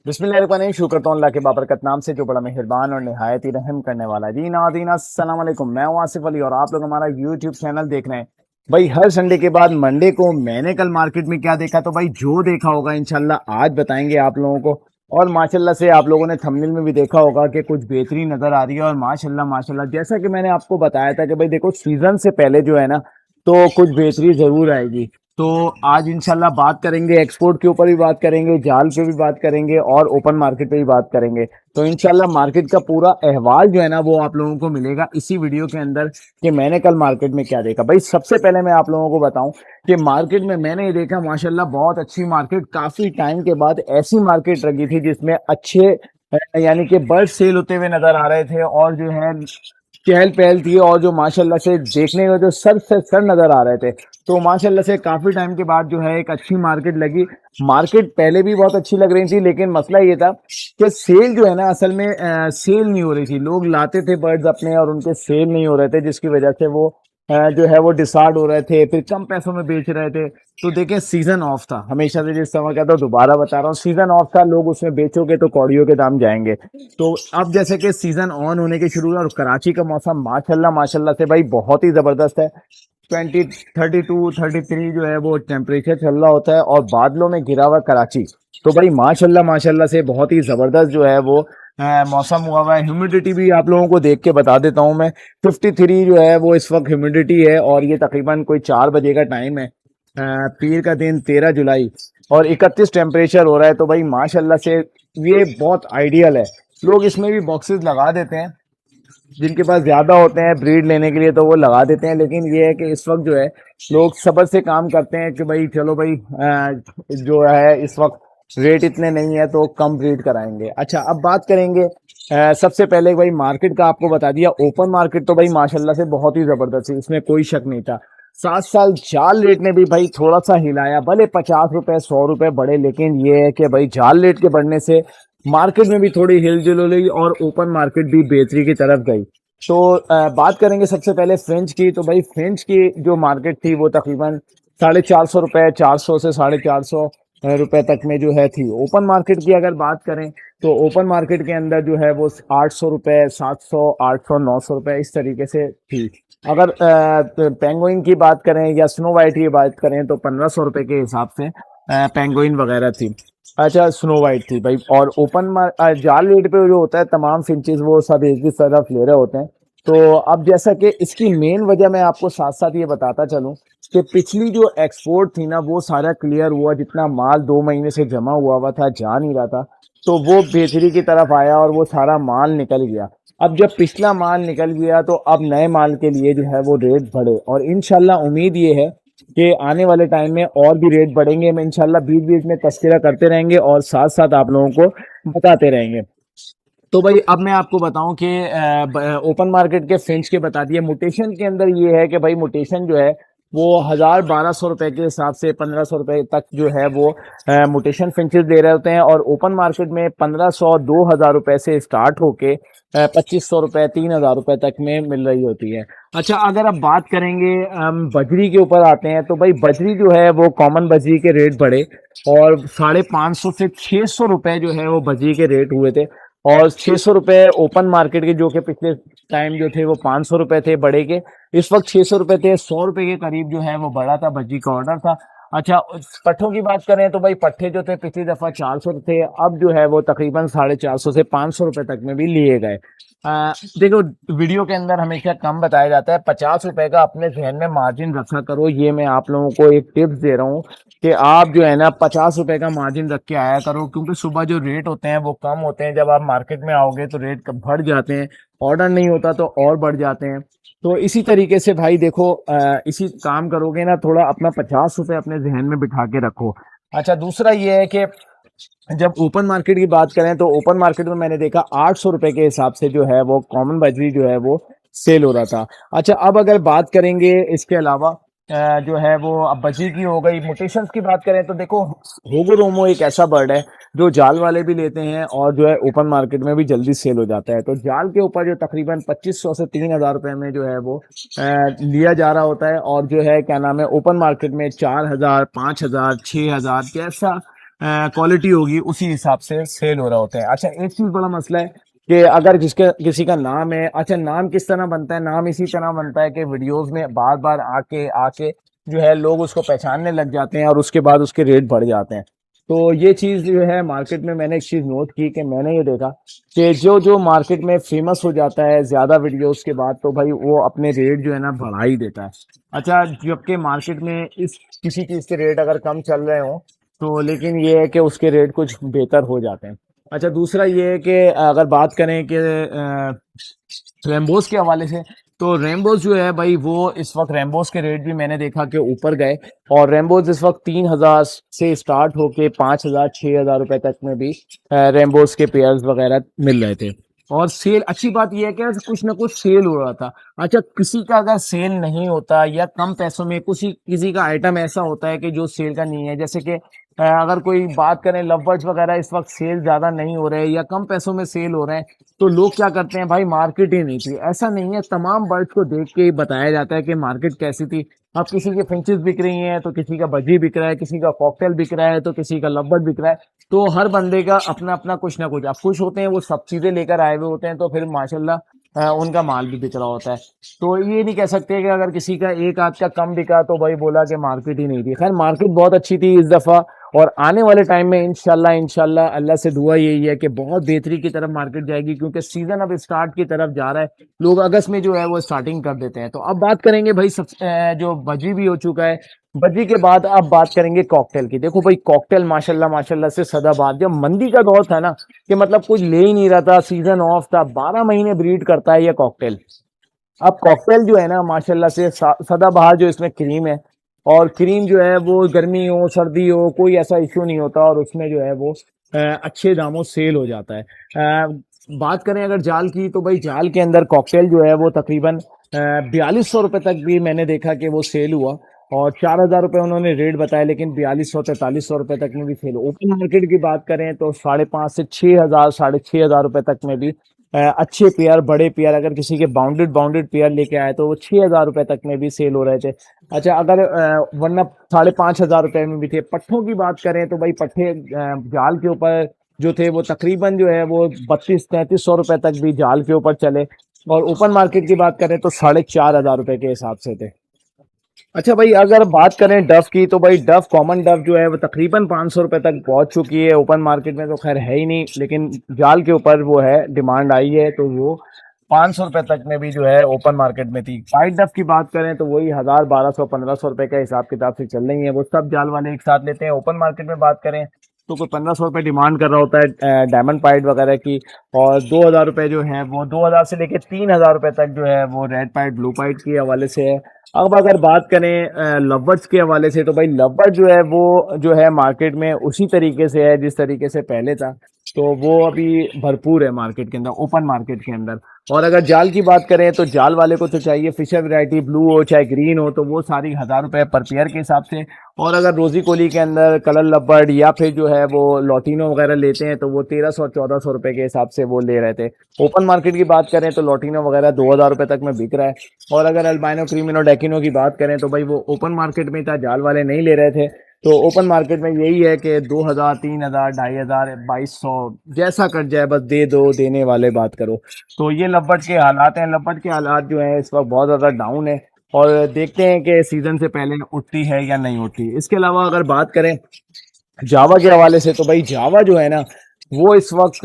बिस्मिल्लाहिर्रहमानिर्रहीम। शुक्र तो अल्लाह के बाबरकत नाम से जो बड़ा मेहरबान और निहायत ही रहम करने वाला है। जी नाज़रीन अस्सलाम वालेकुम, मैं हूं आसिफ अली और आप लोग हमारा यूट्यूब चैनल देख रहे हैं। भाई हर संडे के बाद मंडे को मैंने कल मार्केट में क्या देखा, तो भाई जो देखा होगा इंशाल्लाह आज बताएंगे आप लोगों को। और माशाल्लाह से आप लोगों ने थंबनेल में भी देखा होगा कि कुछ बेहतरीन नजर आ रही है। और माशाल्लाह माशाल्लाह जैसा कि मैंने आपको बताया था कि भाई देखो सीजन से पहले जो है ना, तो कुछ बेहतरी जरूर आएगी। तो आज इंशाल्लाह बात करेंगे, एक्सपोर्ट के ऊपर भी बात करेंगे, जाल पे भी बात करेंगे और ओपन मार्केट पे भी बात करेंगे। तो इंशाल्लाह मार्केट का पूरा अहवाल जो है ना वो आप लोगों को मिलेगा इसी वीडियो के अंदर कि मैंने कल मार्केट में क्या देखा। भाई सबसे पहले मैं आप लोगों को बताऊं कि मार्केट में मैंने ये देखा माशाल्लाह बहुत अच्छी मार्केट, काफी टाइम के बाद ऐसी मार्केट लगी थी जिसमें अच्छे यानी कि बर्ड सेल होते हुए नजर आ रहे थे और जो है चहल पहल थी और जो माशाल्लाह से देखने में जो सर से सर नजर आ रहे थे। तो माशाल्लाह से काफी टाइम के बाद जो है एक अच्छी मार्केट लगी। मार्केट पहले भी बहुत अच्छी लग रही थी लेकिन मसला ये था कि सेल जो है ना असल में सेल नहीं हो रही थी। लोग लाते थे बर्ड्स अपने और उनके सेल नहीं हो रहे थे, जिसकी वजह से वो जो है वो डिसार्ड हो रहे थे, फिर कम पैसों में बेच रहे थे। तो देखें सीजन ऑफ था, हमेशा से जिस समय कहता हूँ दोबारा बता रहा हूँ, सीजन ऑफ था, लोग उसमें बेचोगे तो कौड़ियों के दाम जाएंगे। तो अब जैसे कि सीजन ऑन होने के शुरू हुआ और कराची का मौसम माशाल्लाह माशाल्लाह से भाई बहुत ही जबरदस्त है। 32 33 जो है वो टेम्परेचर चल रहा होता है और बादलों में घिरा हुआ कराची। तो भाई माशाल्लाह माशाल्लाह से बहुत ही जबरदस्त जो है वो मौसम हुआ हुआ है। ह्यूमिडिटी भी आप लोगों को देख के बता देता हूँ मैं, 53 जो है वो इस वक्त ह्यूमिडिटी है और ये तकरीबन कोई 4 बजे का टाइम है। पीर का दिन 13 जुलाई और 31 टेम्परेचर हो रहा है। तो भाई माशाल्लाह से ये बहुत आइडियल है। लोग इसमें भी बॉक्सेस लगा देते हैं, जिनके पास ज्यादा होते हैं ब्रीड लेने के लिए तो वो लगा देते हैं, लेकिन ये है कि इस वक्त जो है लोग सब्र से काम करते हैं कि भाई चलो भाई जो है इस वक्त रेट इतने नहीं है तो कम ब्रीड कराएंगे। अच्छा अब बात करेंगे सबसे पहले भाई मार्केट का आपको बता दिया। ओपन मार्केट तो भाई माशाल्लाह से बहुत ही जबरदस्त है, इसमें कोई शक नहीं था। 7 साल जाल रेट ने भी भाई थोड़ा सा हिलाया, भले 50 रुपए 100 रुपए बढ़े, लेकिन ये है कि भाई जाल रेट के बढ़ने से मार्केट में भी थोड़ी हिलजुल हो गई और ओपन मार्केट भी बेहतरी की तरफ गई। तो बात करेंगे सबसे पहले फ्रेंच की। तो भाई फ्रेंच की जो मार्केट थी वो तकरीबन 450 रुपए, 400 से 450 रुपए तक में जो है थी। ओपन मार्केट की अगर बात करें तो ओपन मार्केट के अंदर जो है वो 800 रुपए, 700, 800, 900 रुपए इस तरीके से थी। अगर पेंगुइन की बात करें या स्नो वाइट की बात करें तो 1500 रुपए के हिसाब से पेंगुइन वगैरह थी। अच्छा स्नो वाइट थी भाई। और ओपन जाल रेट पे जो होता है तमाम फिंचेस वो सब एक ही तरफ ले रहे होते हैं। तो अब जैसा कि इसकी मेन वजह मैं आपको साथ साथ ये बताता चलूं कि पिछली जो एक्सपोर्ट थी ना वो सारा क्लियर हुआ, जितना माल 2 महीने से जमा हुआ हुआ था जा नहीं रहा था, तो वो बेहतरी की तरफ आया और वो सारा माल निकल गया। अब जब पिछला माल निकल गया तो अब नए माल के लिए जो है वो रेट बढ़े और इंशाल्लाह उम्मीद ये है कि आने वाले टाइम में और भी रेट बढ़ेंगे। मैं इंशाल्लाह बीच बीच में तस्करा करते रहेंगे और साथ साथ आप लोगों को बताते रहेंगे। तो भाई अब मैं आपको बताऊं कि ओपन मार्केट के फिंच के बता दिए। मुटेशन के अंदर ये है कि भाई मुटेशन जो है वो 1000 1200 रुपए के हिसाब से 1500 रुपए तक जो है वो मुटेशन फिंचेस दे रहे होते हैं और ओपन मार्केट में 1500 2000 रुपए से स्टार्ट होके 2500 रुपए 3000 रुपए तक में मिल रही होती है। अच्छा अगर अब बात करेंगे बजरी के ऊपर आते हैं तो भाई बजरी जो है वो कॉमन बजरी के रेट बढ़े और 550 से 600 रुपए जो है वो बजरी के रेट हुए थे। और 600 रुपए ओपन मार्केट के जो कि पिछले टाइम जो थे वो 500 रुपए थे बड़े के, इस वक्त 600 रुपए थे। 100 रुपए के करीब जो है वो बड़ा था, बज्जी का ऑर्डर था। अच्छा पट्ठों की बात करें तो भाई पट्ठे जो थे पिछली दफा 400 थे, अब जो है वो तकरीबन 450 से 500 रुपए तक में भी लिए गए। देखो वीडियो के अंदर हमेशा कम बताया जाता है, 50 रुपए का अपने जहन में मार्जिन रखा करो। ये मैं आप लोगों को एक टिप्स दे रहा हूँ कि आप जो है ना 50 रुपए का मार्जिन रख के आया करो, क्योंकि सुबह जो रेट होते हैं वो कम होते हैं, जब आप मार्केट में आओगे तो रेट बढ़ जाते हैं, ऑर्डर नहीं होता तो और बढ़ जाते हैं। तो इसी तरीके से भाई देखो इसी काम करोगे ना, थोड़ा अपना 50 रुपए अपने जहन में बिठा के रखो। अच्छा दूसरा ये है कि जब ओपन मार्केट की बात करें तो ओपन मार्केट में मैंने देखा 800 रुपए के हिसाब से जो है वो कॉमन बजरी जो है वो सेल हो रहा था। अच्छा अब अगर बात करेंगे इसके अलावा जो है वो अब बजरी की हो गई। म्यूटेशंस की बात करें तो देखो होगो रोमो एक ऐसा बर्ड है जो जाल वाले भी लेते हैं और जो है ओपन मार्केट में भी जल्दी सेल हो जाता है। तो जाल के ऊपर जो तकरीबन 2500 से 3000 रुपए में जो है वो लिया जा रहा होता है और जो है क्या नाम है ओपन मार्केट में 4000 5000 6000 जैसा क्वालिटी होगी उसी हिसाब से सेल हो रहा होता है। अच्छा, एक चीज बड़ा मसला है कि अगर जिसके किसी का नाम है, अच्छा नाम किस तरह बनता है, नाम इसी तरह बनता है कि वीडियोस में बार बार आके आके जो है लोग उसको पहचानने लग जाते हैं और उसके बाद उसके रेट बढ़ जाते हैं। तो ये चीज जो है मार्केट में मैंने एक चीज नोट की कि मैंने ये देखा कि जो जो मार्केट में फेमस हो जाता है ज्यादा वीडियोस के बाद, तो भाई वो अपने रेट जो है ना बढ़ा ही देता है। अच्छा, जबकि मार्केट में इस किसी चीज के रेट अगर कम चल रहे हो तो लेकिन ये है कि उसके रेट कुछ बेहतर हो जाते हैं। अच्छा, दूसरा ये है कि अगर बात करें कि रेम्बोस के हवाले से, तो रेम्बोस जो है भाई वो इस वक्त रेम्बोस के रेट भी मैंने देखा कि ऊपर गए, और रेम्बोस इस वक्त 3,000 से स्टार्ट होके 5,000 6,000 रुपए तक में भी रेम्बोस के पेयर्स वगैरह मिल रहे थे। और सेल, अच्छी बात यह है कि कुछ ना कुछ सेल हो रहा था। अच्छा, किसी का अगर सेल नहीं होता या कम पैसों में किसी का आइटम ऐसा होता है कि जो सेल का नहीं है, जैसे कि अगर कोई बात करें लव बर्ड्स वगैरह इस वक्त सेल ज्यादा नहीं हो रहे या कम पैसों में सेल हो रहे हैं, तो लोग क्या करते हैं भाई, मार्केट ही नहीं थी। ऐसा नहीं है, तमाम बर्ड्स को देख के ही बताया जाता है कि मार्केट कैसी थी। अब किसी की फिंचेस बिक रही हैं तो किसी का बजी बिक रहा है, किसी का कॉकटेल बिक रहा है तो किसी का लव बर्ड बिक रहा है। तो हर बंदे का अपना अपना कुछ ना कुछ, अब खुश होते हैं वो सब चीजें लेकर आए हुए होते हैं, तो फिर माशाल्लाह उनका माल भी बिक रहा होता है। तो ये नहीं कह सकते कि अगर किसी का एक आध का कम बिका तो भाई बोला कि मार्केट ही नहीं थी। खैर, मार्केट बहुत अच्छी थी इस दफा, और आने वाले टाइम में इंशाल्लाह इंशाल्लाह अल्लाह से दुआ यही है कि बहुत बेहतरी की तरफ मार्केट जाएगी, क्योंकि सीजन अब स्टार्ट की तरफ जा रहा है। लोग अगस्त में जो है वो स्टार्टिंग कर देते हैं। तो अब बात करेंगे भाई सब जो बजी भी हो चुका है, बजी के बाद अब बात करेंगे कॉकटेल की। देखो भाई, कॉकटेल माशाल्लाह माशाल्लाह से सदाबहार, जब मंदी का दौर था ना कि मतलब कुछ ले ही नहीं रहा था, सीजन ऑफ था, 12 महीने ब्रीड करता है ये कॉकटेल। अब कॉकटेल जो है ना माशाल्लाह से सदाबहार, जो इसमें क्रीम है, और क्रीम जो है वो गर्मी हो सर्दी हो कोई ऐसा इश्यू नहीं होता, और उसमें जो है वो अच्छे दामों सेल हो जाता है। बात करें अगर जाल की, तो भाई जाल के अंदर कॉकटेल जो है वो तकरीबन 4200 रुपये तक भी मैंने देखा कि वो सेल हुआ, और 4,000 रुपये उन्होंने रेट बताया, लेकिन 4200 4300 रुपये तक में भी सेल। ओपन मार्केट की बात करें तो 5,500 से 6,000 6,500 रुपये तक में भी अच्छे पेयर, बड़े पेयर, अगर किसी के बाउंडेड बाउंडेड पेयर लेके आए तो वो 6,000 रुपये तक में भी सेल हो रहे थे। अच्छा, अगर वरना 5,500 रुपये में भी थे। पट्ठों की बात करें तो भाई पट्ठे जाल के ऊपर जो थे वो तकरीबन जो है वो 3200 3300 रुपये तक भी जाल के ऊपर चले, और ओपन मार्केट की बात करें तो 4,500 रुपये के हिसाब से थे। अच्छा भाई, अगर बात करें डफ की, तो भाई डफ, कॉमन डफ जो है वो तकरीबन 500 रुपये तक पहुंच चुकी है। ओपन मार्केट में तो खैर है ही नहीं, लेकिन जाल के ऊपर वो है, डिमांड आई है, तो वो 500 रुपये तक में भी जो है ओपन मार्केट में थी। वाइट डफ की बात करें तो वही 1,000 1,200 1,500 रुपये का हिसाब किताब से चल रही है, वो सब जाल वाले एक साथ लेते हैं। ओपन मार्केट में बात करें तो कोई 1,500 रुपये डिमांड कर रहा होता है डायमंड पाइट वगैरह की, और 2,000 रुपये जो है वो 2,000 से लेकर 3,000 रुपये तक जो है वो रेड पाइट ब्लू पाइट के हवाले से है। अब अगर बात करें लवबर्ड्स के हवाले से, तो भाई लवबर्ड जो है वो जो है मार्केट में उसी तरीके से है जिस तरीके से पहले था, तो वो अभी भरपूर है मार्केट के अंदर, ओपन मार्केट के अंदर। और अगर जाल की बात करें तो जाल वाले को तो चाहिए फिशर वैरायटी, ब्लू हो चाहे ग्रीन हो, तो वो सारी 1,000 रुपये पर पेयर के हिसाब से। और अगर रोजी कोली के अंदर कलर लवबर्ड या फिर जो है वो लॉटिनो वगैरह लेते हैं तो वो 1,300 1,400 रुपये के हिसाब से वो ले रहे थे। ओपन मार्केट की बात करें तो लॉटिनो वगैरह 2,000 रुपये तक में बिक रहा है। और अगर अल्बाइनो क्रीमिनो डेकिनो की बात करें तो भाई वो ओपन मार्केट में था, जाल वाले नहीं ले रहे थे। तो ओपन मार्केट में यही है कि 2,000 3,000 2,500 2,200 जैसा कट जाए, बस दे दो, देने वाले बात करो। तो ये लवबर्ड के हालात हैं। लवबर्ड के हालात जो है इस वक्त बहुत ज़्यादा डाउन है, और देखते हैं कि सीजन से पहले उठती है या नहीं उठती। इसके अलावा अगर बात करें जावा के हवाले से, तो भाई जावा जो है ना वो इस वक्त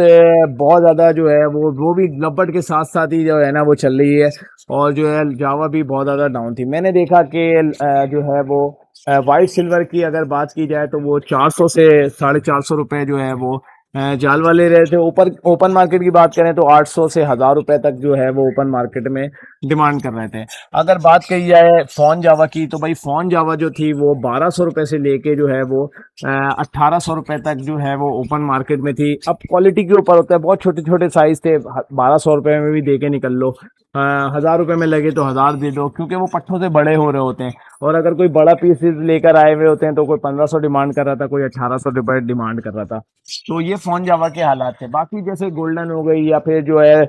बहुत ज़्यादा जो है वो भी लवबर्ड के साथ साथ ही जो है ना वो चल रही है, और जो है जावा भी बहुत ज़्यादा डाउन थी। मैंने देखा कि जो है वो वाइट सिल्वर की अगर बात की जाए तो वो 400 से 450 रुपये जो है वो जाल वाले रहे थे। ऊपर ओपन मार्केट की बात करें तो 800 से 1,000 रुपये तक जो है वो ओपन मार्केट में डिमांड कर रहे थे। अगर बात कही जाए फोन जावा की, तो भाई फोन जावा जो थी वो 1,200 रुपये से लेके जो है वो 1,800 रुपये तक जो है वो ओपन मार्केट में थी। अब क्वालिटी के ऊपर होता है, बहुत छोटे छोटे साइज थे, 1,200 रुपये में भी दे के निकल लो। 1000 रुपए में लगे तो 1000 दे दो, क्योंकि वो पट्ठों से बड़े हो रहे होते हैं। और अगर कोई बड़ा पीस लेकर आए हुए होते हैं तो कोई 1500 डिमांड कर रहा था, कोई 1800 रुपए डिमांड कर रहा था। तो ये फोन जावा के हालात थे। बाकी जैसे गोल्डन हो गई या फिर जो है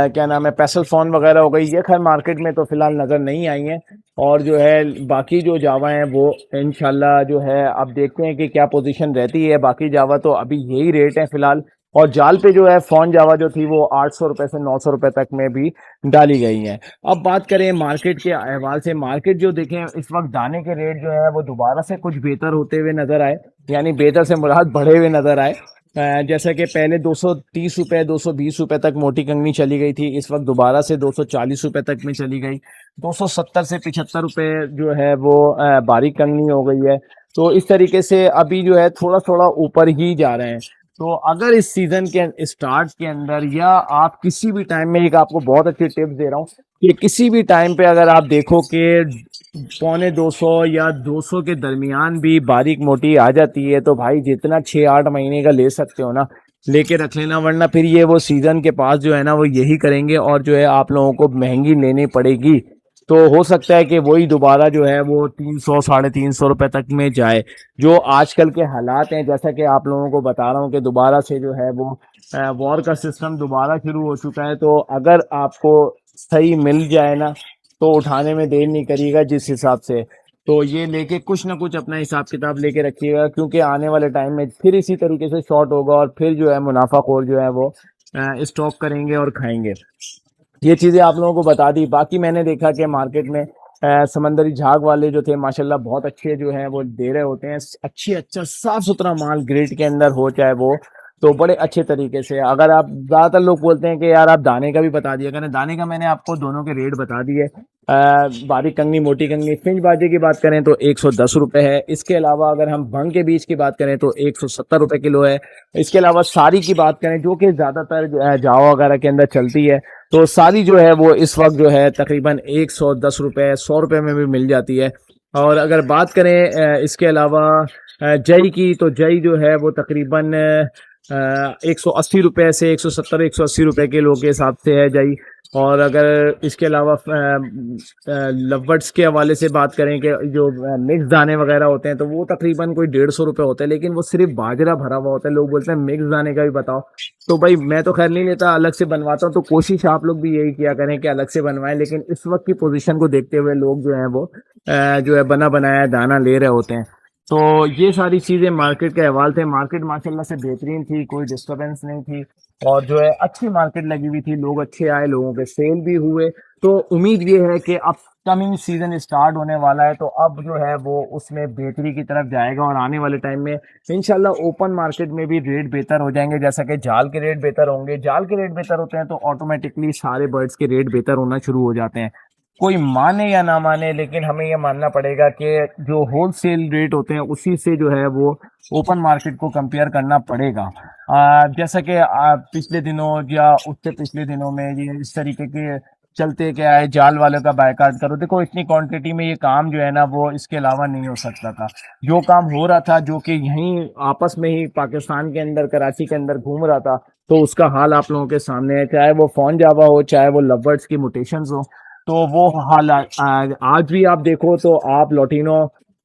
क्या नाम है पेसल फोन वगैरह हो गई, ये खैर मार्केट में तो फिलहाल नजर नहीं आई है। और जो है बाकी जो जावा है वो इंशाल्लाह जो है अब देखते हैं कि क्या पोजीशन रहती है। बाकी जावा तो अभी यही रेट है फिलहाल। और जाल पे जो है फोन जावा जो थी वो 800 रुपए से 900 रुपए तक में भी डाली गई है। अब बात करें मार्केट के अहवाल से, मार्केट जो देखें इस वक्त दाने के रेट जो है वो दोबारा से कुछ बेहतर होते हुए नजर आए, यानी बेहतर से मुराद बढ़े हुए नजर आए। जैसा कि पहले 230 रुपए 220 रुपए तक मोटी कंगनी चली गई थी, इस वक्त दोबारा से 240 रुपए तक में चली गई। 270 से 75 रुपए जो है वो बारीक कंगनी हो गई है। तो इस तरीके से अभी जो है थोड़ा थोड़ा ऊपर ही जा रहे हैं। तो अगर इस सीजन के स्टार्ट के अंदर या आप किसी भी टाइम में, एक आपको बहुत अच्छी टिप्स दे रहा हूँ कि किसी भी टाइम पे अगर आप देखो कि 250 या 200 के दरमियान भी बारीक मोटी आ जाती है, तो भाई जितना 6-8 महीने का ले सकते हो ना लेके रख लेना, वरना फिर ये वो सीजन के पास जो है ना वो यही करेंगे और जो है आप लोगों को महंगी लेनी पड़ेगी। तो हो सकता है कि वही दोबारा जो है वो 300 350 रुपए तक में जाए। जो आजकल के हालात हैं, जैसा कि आप लोगों को बता रहा हूँ कि दोबारा से जो है वो वॉर का सिस्टम दोबारा शुरू हो चुका है। तो अगर आपको सही मिल जाए ना तो उठाने में देर नहीं करिएगा जिस हिसाब से। तो ये लेके कुछ ना कुछ अपना हिसाब किताब लेके रखिएगा, क्योंकि आने वाले टाइम में फिर इसी तरीके से शॉर्ट होगा और फिर जो है मुनाफाखोर जो है वो स्टॉक करेंगे और खाएंगे। ये चीजें आप लोगों को बता दी। बाकी मैंने देखा कि मार्केट में समंदरी झाग वाले जो थे माशाल्लाह बहुत अच्छे जो हैं वो दे रहे होते हैं, अच्छी अच्छा साफ सुथरा माल ग्रेड के अंदर हो चाहे वो, तो बड़े अच्छे तरीके से। अगर आप ज्यादातर लोग बोलते हैं कि यार आप दाने का भी बता दिया करें, दाने का मैंने आपको दोनों के रेट बता दिए। बारीक कंगनी मोटी कंगनी फिंच बाजे की बात करें तो 110 रुपए है। इसके अलावा अगर हम भंग के बीज की बात करें तो 170 रुपए किलो है। इसके अलावा सारी की बात करें जो कि ज्यादातर जावा वगैरह के अंदर चलती है, तो सारी जो है वो इस वक्त जो है तकरीबन 110 रुपए 100 रुपए में भी मिल जाती है। और अगर बात करें इसके अलावा जई की, तो जई जो है वो तकरीबन 180 रुपए से 170 180 रुपए किलो के हिसाब से है जई। और अगर इसके अलावा लवर्ड्स के हवाले से बात करें कि जो मिक्स दाने वगैरह होते हैं तो वो तकरीबन कोई 150 रुपए होते हैं, लेकिन वो सिर्फ बाजरा भरा हुआ होता है। लोग बोलते हैं मिक्स दाने का भी बताओ, तो भाई मैं तो खैर नहीं लेता, अलग से बनवाता हूँ। तो कोशिश आप लोग भी यही किया करें कि अलग से बनवाएं, लेकिन इस वक्त की पोजीशन को देखते हुए लोग जो है वो जो है बना बनाया दाना ले रहे होते हैं। तो ये सारी चीजें मार्केट के अहवाल थे। मार्केट माशाल्लाह से बेहतरीन थी, कोई डिस्टरबेंस नहीं थी और जो है अच्छी मार्केट लगी हुई थी, लोग अच्छे आए, लोगों के सेल भी हुए। तो उम्मीद ये है कि अब कमिंग सीजन स्टार्ट होने वाला है, तो अब जो है वो उसमें बेहतरी की तरफ जाएगा और आने वाले टाइम में इंशाल्लाह ओपन मार्केट में भी रेट बेहतर हो जाएंगे। जैसा कि जाल के रेट बेहतर होंगे, जाल के रेट बेहतर होते हैं तो ऑटोमेटिकली सारे बर्ड्स के रेट बेहतर होना शुरू हो जाते हैं। कोई माने या ना माने, लेकिन हमें ये मानना पड़ेगा कि जो होलसेल रेट होते हैं उसी से जो है वो ओपन मार्केट को कंपेयर करना पड़ेगा। जैसा कि पिछले दिनों या उससे पिछले दिनों में ये इस तरीके के चलते क्या है, जाल वालों का बायकाट करो। देखो इतनी क्वांटिटी में ये काम जो है ना वो इसके अलावा नहीं हो सकता था। जो काम हो रहा था, जो कि यहीं आपस में ही पाकिस्तान के अंदर कराची के अंदर घूम रहा था, तो उसका हाल आप लोगों के सामने है। चाहे वो फोन जावा हो, चाहे वो लवर्ड्स की म्यूटेशंस हो, तो वो हाल आज भी आप देखो तो आप लोटिनो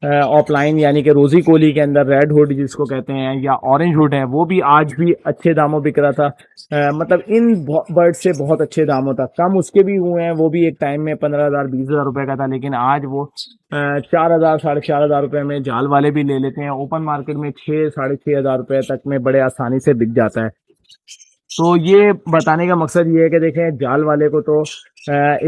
ऑफलाइन यानी कि रोजी कोली के अंदर रेड हुड जिसको कहते हैं या ऑरेंज हुड है, वो भी आज भी अच्छे दामों बिक रहा था। मतलब इन बर्ड से बहुत अच्छे दामों तक, कम उसके भी हुए हैं, वो भी एक टाइम में 15,000 20,000 रुपए का था, लेकिन आज वो 4,000 4,500 रुपए में जाल वाले भी ले लेते हैं। ओपन मार्केट में 6 6,500 रुपए तक में बड़े आसानी से बिक जाता है। तो ये बताने का मकसद ये है कि देखें जाल वाले को तो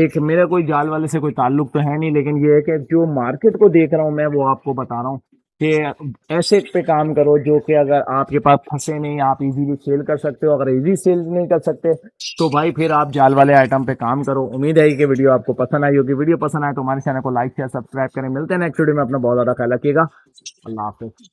एक मेरा कोई जाल वाले से कोई ताल्लुक तो है नहीं, लेकिन ये है कि जो मार्केट को देख रहा हूँ मैं वो आपको बता रहा हूँ कि ऐसे पे काम करो जो कि अगर आपके पास फंसे नहीं, आप इजीली सेल कर सकते हो। अगर इजी सेल नहीं कर सकते तो भाई फिर आप जाल वाले आइटम पे काम करो। उम्मीद है कि वीडियो आपको पसंद आई होगी। वीडियो पसंद आए तो हमारे चैनल को लाइक शेयर सब्सक्राइब करें। मिलते हैं नेक्स्ट वीडियो में। अपना बहुत ज्यादा ख्याल रखिएगा। अल्लाह हाफिज।